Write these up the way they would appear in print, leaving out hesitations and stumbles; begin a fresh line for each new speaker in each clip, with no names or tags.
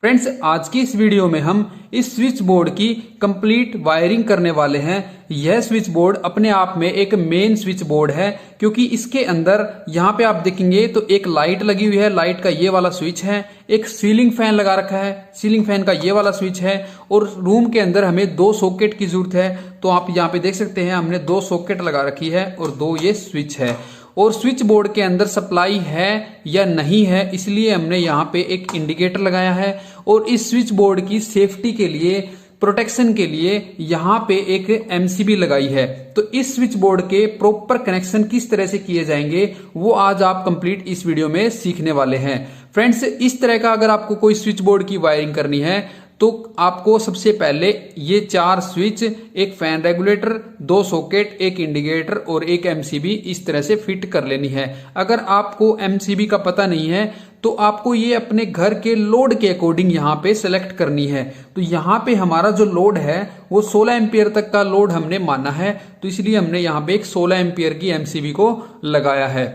Friends, आज की इस वीडियो में हम इस स्विच बोर्ड की कंप्लीट वायरिंग करने वाले हैं। यह स्विच बोर्ड अपने आप में एक मेन स्विच बोर्ड है, क्योंकि इसके अंदर यहाँ पे आप देखेंगे तो एक लाइट लगी हुई है। लाइट का ये वाला स्विच है, एक सीलिंग फैन लगा रखा है, सीलिंग फैन का ये वाला स्विच है, और रूम के अंदर हमें 2 सॉकेट की जरूरत है। तो आप यहाँ पे देख सकते हैं हमने 2 सॉकेट लगा रखी है और 2 ये स्विच है। और स्विच बोर्ड के अंदर सप्लाई है या नहीं है, इसलिए हमने यहाँ पे एक इंडिकेटर लगाया है। और इस स्विच बोर्ड की सेफ्टी के लिए, प्रोटेक्शन के लिए यहाँ पे एक एमसीबी लगाई है। तो इस स्विच बोर्ड के प्रॉपर कनेक्शन किस तरह से किए जाएंगे वो आज आप कंप्लीट इस वीडियो में सीखने वाले हैं। फ्रेंड्स, इस तरह का अगर आपको कोई स्विच बोर्ड की वायरिंग करनी है तो आपको सबसे पहले ये 4 स्विच, एक फैन रेगुलेटर, 2 सॉकेट, एक इंडिकेटर और एक एमसीबी इस तरह से फिट कर लेनी है। अगर आपको एमसीबी का पता नहीं है तो आपको ये अपने घर के लोड के अकॉर्डिंग यहाँ पे सेलेक्ट करनी है। तो यहाँ पे हमारा जो लोड है वो 16 एम्पियर तक का लोड हमने माना है, तो इसलिए हमने यहाँ पे एक 16 एम्पियर की एमसीबी को लगाया है।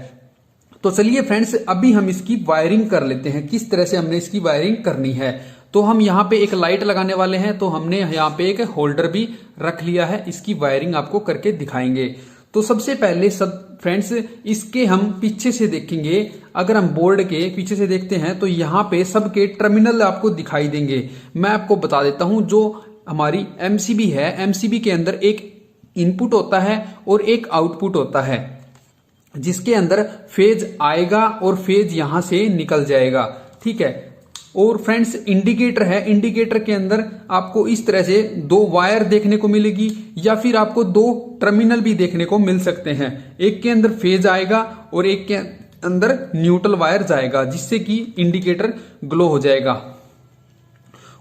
तो चलिए फ्रेंड्स, अभी हम इसकी वायरिंग कर लेते हैं, किस तरह से हमने इसकी वायरिंग करनी है। तो हम यहाँ पे एक लाइट लगाने वाले हैं, तो हमने यहाँ पे एक होल्डर भी रख लिया है। इसकी वायरिंग आपको करके दिखाएंगे। तो सबसे पहले फ्रेंड्स, इसके हम पीछे से देखेंगे। अगर हम बोर्ड के पीछे से देखते हैं तो यहाँ पे सबके टर्मिनल आपको दिखाई देंगे। मैं आपको बता देता हूं, जो हमारी एमसीबी है, एमसीबी के अंदर एक इनपुट होता है और एक आउटपुट होता है, जिसके अंदर फेज आएगा और फेज यहां से निकल जाएगा। ठीक है। और फ्रेंड्स, इंडिकेटर है, इंडिकेटर के अंदर आपको इस तरह से 2 वायर देखने को मिलेगी, या फिर आपको 2 टर्मिनल भी देखने को मिल सकते हैं। एक के अंदर फेज आएगा और एक के अंदर न्यूट्रल वायर जाएगा, जिससे कि इंडिकेटर ग्लो हो जाएगा।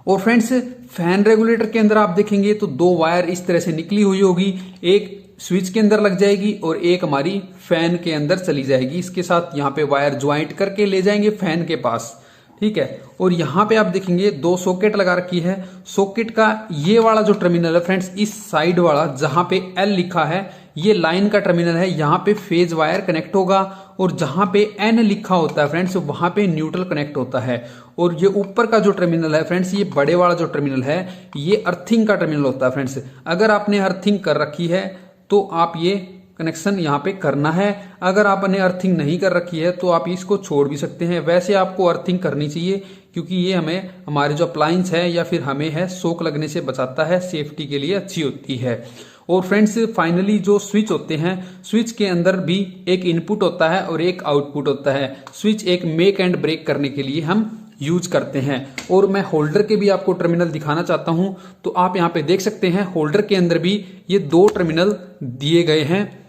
और फ्रेंड्स, फैन रेगुलेटर के अंदर आप देखेंगे तो 2 वायर इस तरह से निकली हुई होगी, एक स्विच के अंदर लग जाएगी और एक हमारी फैन के अंदर चली जाएगी। इसके साथ यहाँ पे वायर ज्वाइंट करके ले जाएंगे फैन के पास। ठीक है। और यहाँ पे आप देखेंगे 2 सॉकेट लगा रखी है। सॉकेट का ये वाला जो टर्मिनल है फ्रेंड्स, इस साइड वाला जहां पे L लिखा है, ये लाइन का टर्मिनल है, यहाँ पे फेज वायर कनेक्ट होगा। और जहां पे N लिखा होता है फ्रेंड्स, वहां पे न्यूट्रल कनेक्ट होता है। और ये ऊपर का जो टर्मिनल है फ्रेंड्स, ये बड़े वाला जो टर्मिनल है, ये अर्थिंग का टर्मिनल होता है। फ्रेंड्स, अगर आपने अर्थिंग कर रखी है तो आप ये कनेक्शन यहाँ पे करना है। अगर आपने अर्थिंग नहीं कर रखी है तो आप इसको छोड़ भी सकते हैं। वैसे आपको अर्थिंग करनी चाहिए, क्योंकि ये हमें हमारे जो अप्लायंस है या फिर हमें है शॉक लगने से बचाता है, सेफ्टी के लिए अच्छी होती है। और फ्रेंड्स, फाइनली जो स्विच होते हैं, स्विच के अंदर भी एक इनपुट होता है और एक आउटपुट होता है। स्विच एक मेक एंड ब्रेक करने के लिए हम यूज करते हैं। और मैं होल्डर के भी आपको टर्मिनल दिखाना चाहता हूं, तो आप यहाँ पे देख सकते हैं होल्डर के अंदर भी ये 2 टर्मिनल दिए गए हैं।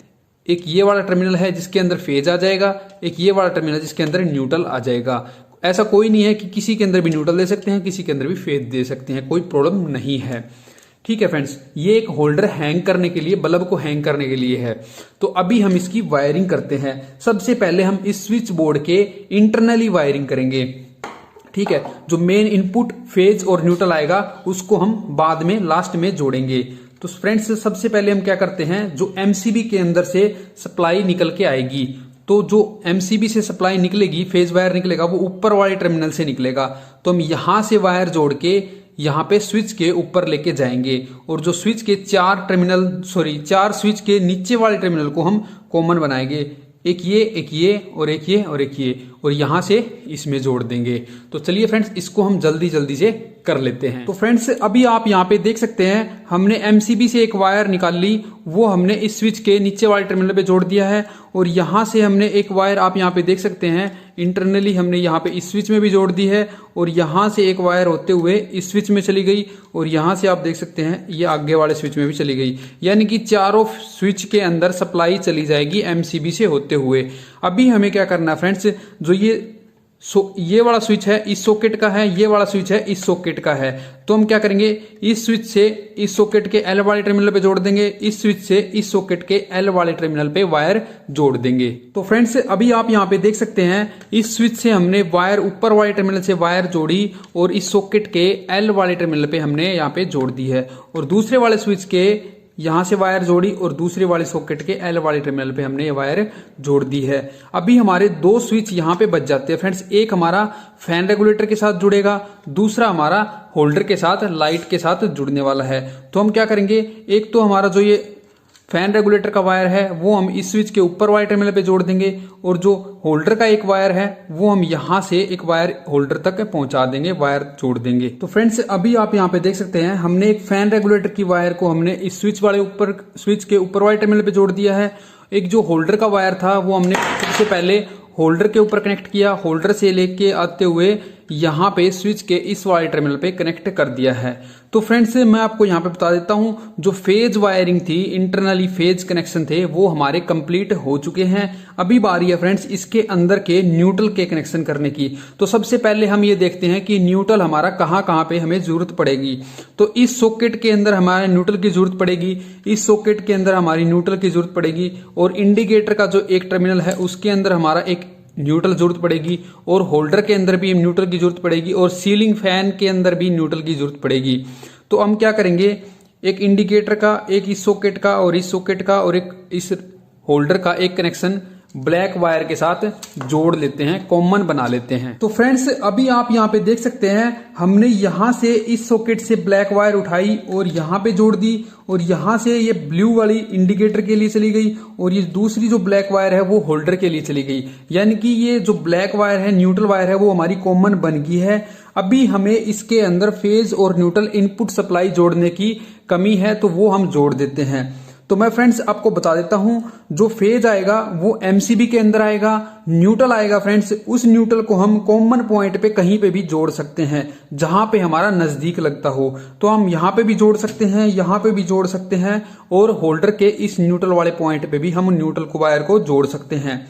एक ये वाला टर्मिनल है जिसके अंदर फेज आ जाएगा, एक ये वाला टर्मिनल जिसके अंदर न्यूट्रल आ जाएगा। ऐसा कोई नहीं है कि किसी के अंदर भी न्यूट्रल दे सकते हैं, किसी के अंदर भी फेज दे सकते हैं, कोई प्रॉब्लम नहीं है। ठीक है फ्रेंड्स, ये एक होल्डर हैंग करने के लिए, बल्ब को हैंग करने के लिए है। तो अभी हम इसकी वायरिंग करते हैं। सबसे पहले हम इस स्विच बोर्ड के इंटरनली वायरिंग करेंगे। ठीक है। जो मेन इनपुट फेज और न्यूट्रल आएगा उसको हम बाद में लास्ट में जोड़ेंगे। तो फ्रेंड्स, सबसे पहले हम क्या करते हैं, जो एमसीबी के अंदर से सप्लाई निकल के आएगी, तो जो एमसीबी से सप्लाई निकलेगी, फेज वायर निकलेगा, वो ऊपर वाले टर्मिनल से निकलेगा। तो हम यहां से वायर जोड़ के यहाँ पे स्विच के ऊपर लेके जाएंगे। और जो स्विच के 4 स्विच के नीचे वाले टर्मिनल को हम कॉमन बनाएंगे, एक ये और एक ये और एक ये, और यहां से इसमें जोड़ देंगे। तो चलिए फ्रेंड्स, इसको हम जल्दी जल्दी से कर लेते हैं। तो फ्रेंड्स, अभी आप यहाँ पे देख सकते हैं हमने एमसीबी से एक वायर निकाल ली, वो हमने इस स्विच के नीचे वाले टर्मिनल पे जोड़ दिया है। और यहां से हमने एक वायर, आप यहाँ पे देख सकते हैं, इंटरनली हमने यहाँ पे इस स्विच में भी जोड़ दी है। और यहां से एक वायर होते हुए इस स्विच में चली गई, और यहां से आप देख सकते हैं ये आगे वाले स्विच में भी चली गई। यानी कि चारों स्विच के अंदर सप्लाई चली जाएगी एमसीबी से होते हुए। अभी हमें क्या करना है फ्रेंड्स, जो ये वाला स्विच है इस सॉकेट का है, ये वाला स्विच है इस सॉकेट का है। तो हम क्या करेंगे, इस स्विच से इस सॉकेट के L वाले टर्मिनल पे जोड़ देंगे, इस स्विच से इस सॉकेट के L वाले टर्मिनल पे वायर जोड़ देंगे। तो फ्रेंड्स, अभी आप यहाँ पे देख सकते हैं इस स्विच से हमने वायर ऊपर वाले टर्मिनल से वायर जोड़ी और इस सॉकेट के L वाले टर्मिनल पे हमने यहाँ पे जोड़ दी है। और दूसरे वाले स्विच के यहां से वायर जोड़ी और दूसरे वाले सॉकेट के एल वाले टर्मिनल पे हमने ये वायर जोड़ दी है। अभी हमारे दो स्विच यहां पे बच जाते हैं फ्रेंड्स, एक हमारा फैन रेगुलेटर के साथ जुड़ेगा, दूसरा हमारा होल्डर के साथ लाइट के साथ जुड़ने वाला है। तो हम क्या करेंगे, एक तो हमारा जो ये फैन रेगुलेटर का वायर है वो हम इस स्विच के ऊपर वाले टर्मिनल पे जोड़ देंगे, और जो होल्डर का एक वायर है वो हम यहां से एक वायर होल्डर तक पहुंचा देंगे, वायर जोड़ देंगे। तो फ्रेंड्स अभी आप यहां पे देख सकते हैं हमने एक फैन रेगुलेटर की वायर को हमने इस स्विच के ऊपर वाले टर्मिनल पे जोड़ दिया है। एक जो होल्डर का वायर था वो हमने सबसे पहले होल्डर के ऊपर कनेक्ट किया, होल्डर से लेके आते हुए यहाँ पे स्विच के इस वाले टर्मिनल पे कनेक्ट कर दिया है। तो फ्रेंड्स मैं आपको यहाँ पे बता देता हूँ, जो फेज वायरिंग थी, इंटरनली फेज कनेक्शन थे, वो हमारे कंप्लीट हो चुके हैं। अभी बारी है फ्रेंड्स इसके अंदर के न्यूट्रल के कनेक्शन करने की। तो सबसे पहले हम ये देखते हैं कि न्यूट्रल हमारा कहाँ पे हमें जरूरत पड़ेगी। तो इस सॉकेट के अंदर हमारे न्यूट्रल की जरूरत पड़ेगी, इस सॉकेट के अंदर हमारी न्यूट्रल की जरूरत पड़ेगी, और इंडिकेटर का जो एक टर्मिनल है उसके अंदर हमारा एक न्यूट्रल जरूरत पड़ेगी, और होल्डर के अंदर भी न्यूट्रल की जरूरत पड़ेगी, और सीलिंग फैन के अंदर भी न्यूट्रल की जरूरत पड़ेगी। तो हम क्या करेंगे, एक इंडिकेटर का, एक इस सॉकेट का और इस सॉकेट का, और एक इस होल्डर का एक कनेक्शन ब्लैक वायर के साथ जोड़ लेते हैं, कॉमन बना लेते हैं। तो फ्रेंड्स अभी आप यहाँ पे देख सकते हैं हमने यहां से इस सॉकेट से ब्लैक वायर उठाई और यहां पे जोड़ दी, और यहां से ये ब्लू वाली इंडिकेटर के लिए चली गई, और ये दूसरी जो ब्लैक वायर है वो होल्डर के लिए चली गई। यानी कि ये जो ब्लैक वायर है, न्यूट्रल वायर है, वो हमारी कॉमन बन गई है। अभी हमें इसके अंदर फेज और न्यूट्रल इनपुट सप्लाई जोड़ने की कमी है, तो वो हम जोड़ देते हैं। तो मैं फ्रेंड्स आपको बता देता हूं, जो फेज आएगा वो एमसीबी के अंदर आएगा, न्यूट्रल आएगा फ्रेंड्स उस न्यूट्रल को हम कॉमन पॉइंट पे कहीं पे भी जोड़ सकते हैं जहां पे हमारा नजदीक लगता हो। तो हम यहां पे भी जोड़ सकते हैं, यहां पे भी जोड़ सकते हैं, और होल्डर के इस न्यूट्रल वाले पॉइंट पे भी हम न्यूट्रल को वायर को जोड़ सकते हैं।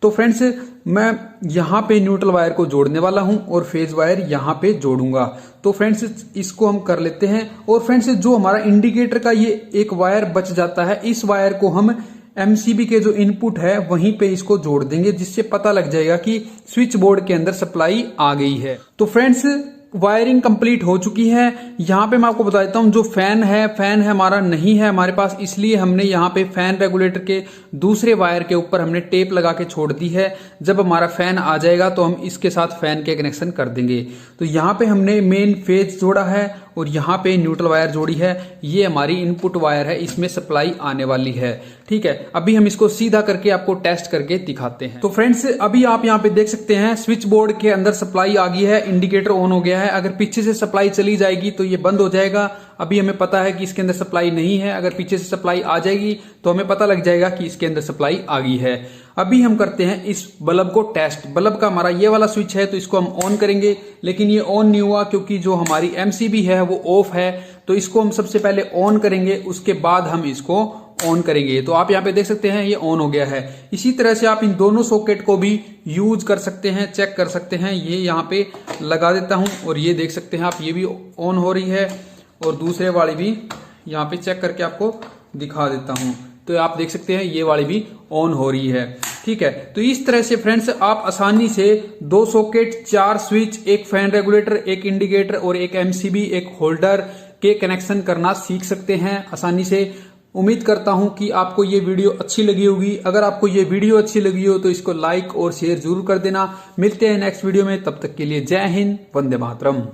तो फ्रेंड्स मैं यहां पे न्यूट्रल वायर को जोड़ने वाला हूं और फेज वायर यहां पे जोड़ूंगा। तो फ्रेंड्स इसको हम कर लेते हैं। और फ्रेंड्स जो हमारा इंडिकेटर का ये एक वायर बच जाता है, इस वायर को हम एमसीबी के जो इनपुट है वहीं पे इसको जोड़ देंगे, जिससे पता लग जाएगा कि स्विच बोर्ड के अंदर सप्लाई आ गई है। तो फ्रेंड्स वायरिंग कंप्लीट हो चुकी है। यहाँ पे मैं आपको बता देता हूँ, जो फैन है हमारा नहीं है हमारे पास, इसलिए हमने यहाँ पे फैन रेगुलेटर के दूसरे वायर के ऊपर हमने टेप लगा के छोड़ दी है। जब हमारा फैन आ जाएगा तो हम इसके साथ फैन के कनेक्शन कर देंगे। तो यहाँ पे हमने मेन फेज जोड़ा है और यहाँ पे न्यूट्रल वायर जोड़ी है, ये हमारी इनपुट वायर है, इसमें सप्लाई आने वाली है। ठीक है, अभी हम इसको सीधा करके आपको टेस्ट करके दिखाते हैं। तो फ्रेंड्स अभी आप यहाँ पे देख सकते हैं स्विच बोर्ड के अंदर सप्लाई आ गई है, इंडिकेटर ऑन हो गया है। अगर पीछे से सप्लाई चली जाएगी तो ये बंद हो जाएगा। अभी हमें पता है कि इसके अंदर सप्लाई नहीं है, अगर पीछे से सप्लाई आ जाएगी तो हमें पता लग जाएगा कि इसके अंदर सप्लाई आ गई है। अभी हम करते हैं इस बल्ब को टेस्ट। बल्ब का हमारा ये वाला स्विच है तो इसको हम ऑन करेंगे, लेकिन ये ऑन नहीं हुआ क्योंकि जो हमारी एमसीबी है वो ऑफ है। तो इसको हम सबसे पहले ऑन करेंगे, उसके बाद हम इसको ऑन करेंगे। तो आप यहाँ पे देख सकते हैं ये ऑन हो गया है। इसी तरह से आप इन दोनों सॉकेट को भी यूज कर सकते हैं, चेक कर सकते हैं। ये यहाँ पे लगा देता हूं और ये देख सकते हैं आप, ये भी ऑन हो रही है और दूसरे वाली भी यहाँ पे चेक करके आपको दिखा देता हूं। तो आप देख सकते हैं ये वाली भी ऑन हो रही है। ठीक है, तो इस तरह से फ्रेंड्स आप आसानी से 2 सॉकेट, 4 स्विच, एक फैन रेगुलेटर, एक इंडिकेटर और एक एमसीबी, एक होल्डर के कनेक्शन करना सीख सकते हैं आसानी से। उम्मीद करता हूं कि आपको ये वीडियो अच्छी लगी होगी। अगर आपको ये वीडियो अच्छी लगी हो तो इसको लाइक और शेयर जरूर कर देना। मिलते हैं नेक्स्ट वीडियो में, तब तक के लिए जय हिंद, वंदे मातरम।